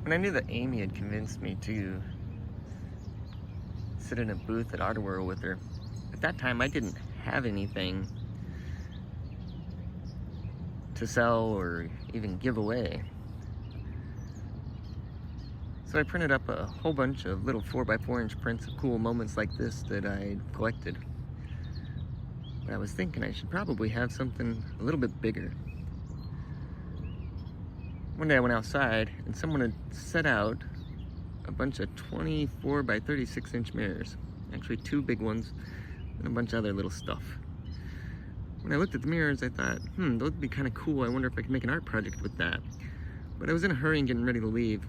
When I knew that Amy had convinced me to sit in a booth at Art World with her, at that time I didn't have anything to sell or even give away. So I printed up a whole bunch of little 4x4-inch prints of cool moments like this that I collected. But I was thinking I should probably have something a little bit bigger. One day I went outside and someone had set out a bunch of 24x36-inch mirrors. Actually 2 big ones and a bunch of other little stuff. When I looked at the mirrors, I thought, those would be kind of cool. I wonder if I could make an art project with that. But I was in a hurry and getting ready to leave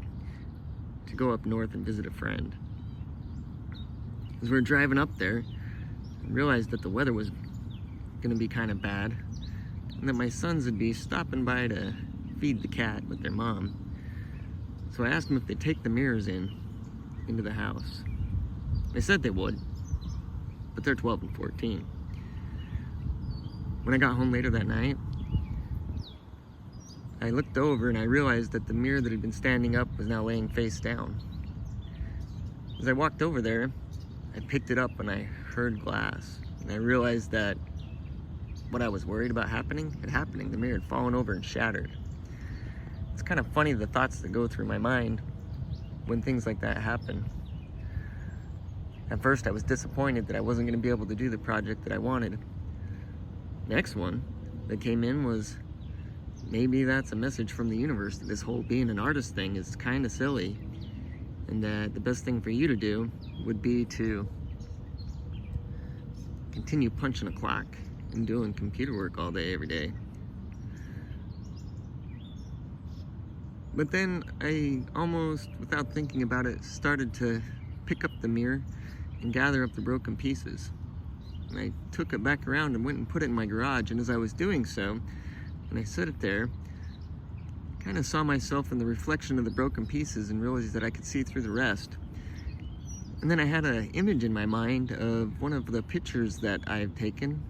to go up north and visit a friend. As we were driving up there, I realized that the weather was going to be kind of bad and that my sons would be stopping by to feed the cat with their mom. So I asked them if they'd take the mirrors into the house. They said they would, but they're 12 and 14. When I got home later that night, I looked over and I realized that the mirror that had been standing up was now laying face down. As I walked over there, I picked it up and I heard glass. And I realized that what I was worried about happening had happened. The mirror had fallen over and shattered. It's kind of funny the thoughts that go through my mind when things like that happen. At first I was disappointed that I wasn't going to be able to do the project that I wanted. Next one that came in was, maybe that's a message from the universe that this whole being an artist thing is kind of silly, and that the best thing for you to do would be to continue punching a clock and doing computer work all day, every day. But then I almost, without thinking about it, started to pick up the mirror and gather up the broken pieces. And I took it back around and went and put it in my garage, and as I was doing so, and I set it there, I kind of saw myself in the reflection of the broken pieces and realized that I could see through the rest. And then I had an image in my mind of one of the pictures that I've taken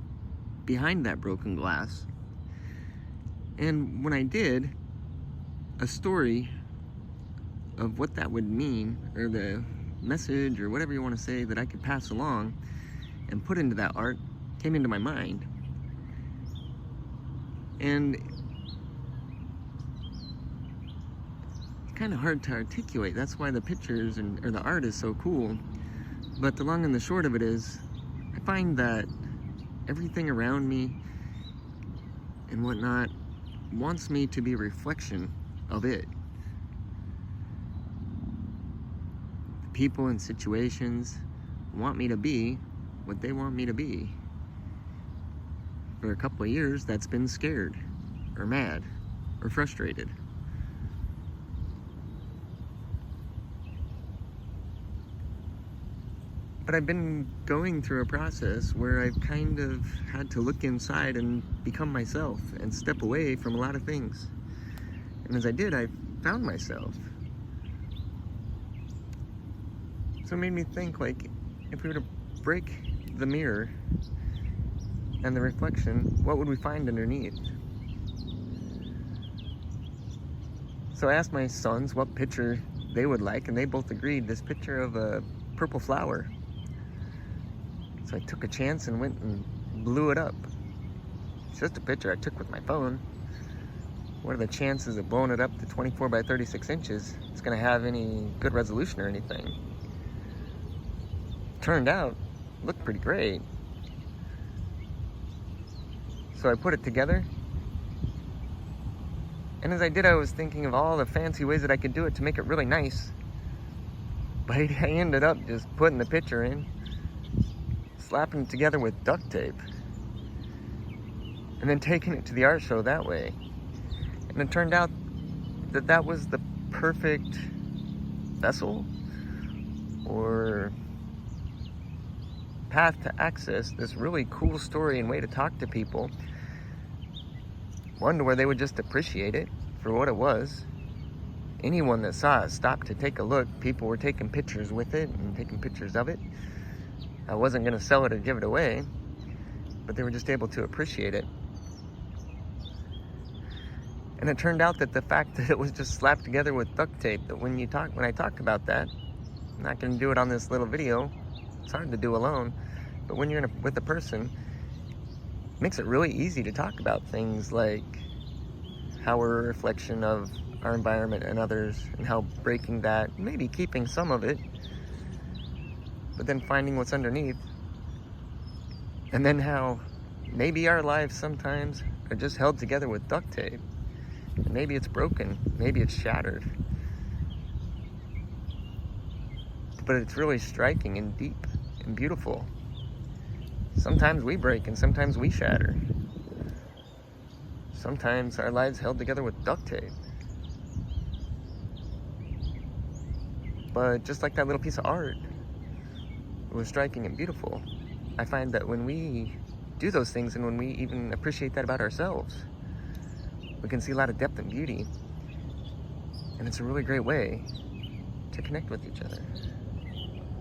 behind that broken glass. And when I did, a story of what that would mean, or the message, or whatever you want to say, that I could pass along and put into that art came into my mind. And it's kind of hard to articulate. That's why the pictures or the art is so cool. But the long and the short of it is, I find that everything around me and whatnot wants me to be a reflection of it. The people and situations want me to be what they want me to be. For a couple of years, that's been scared, or mad, or frustrated. But I've been going through a process where I've kind of had to look inside and become myself and step away from a lot of things. And as I did, I found myself. So it made me think, like, if we were to break the mirror and the reflection, what would we find underneath? So I asked my sons what picture they would like, and they both agreed this picture of a purple flower. So I took a chance and went and blew it up. It's just a picture I took with my phone. What are the chances of blowing it up to 24x36 inches it's gonna have any good resolution or anything? Turned out, looked pretty great. So I put it together, and as I did, I was thinking of all the fancy ways that I could do it to make it really nice. But I ended up just putting the picture in, slapping it together with duct tape, and then taking it to the art show that way. And it turned out that that was the perfect vessel or path to access this really cool story and way to talk to people. One, to where they would just appreciate it for what it was. Anyone that saw it stopped to take a look. People were taking pictures with it and taking pictures of it. I wasn't going to sell it or give it away, but they were just able to appreciate it. And it turned out that the fact that it was just slapped together with duct tape, that when I talk about that, I'm not going to do it on this little video. It's hard to do alone. But when you're with a person, it makes it really easy to talk about things like how we're a reflection of our environment and others, and how breaking that, maybe keeping some of it, but then finding what's underneath. And then how maybe our lives sometimes are just held together with duct tape. And maybe it's broken, maybe it's shattered. But it's really striking and deep and beautiful. Sometimes we break and sometimes we shatter. Sometimes our lives held together with duct tape. But just like that little piece of art, it was striking and beautiful. I find that when we do those things and when we even appreciate that about ourselves, we can see a lot of depth and beauty. And it's a really great way to connect with each other.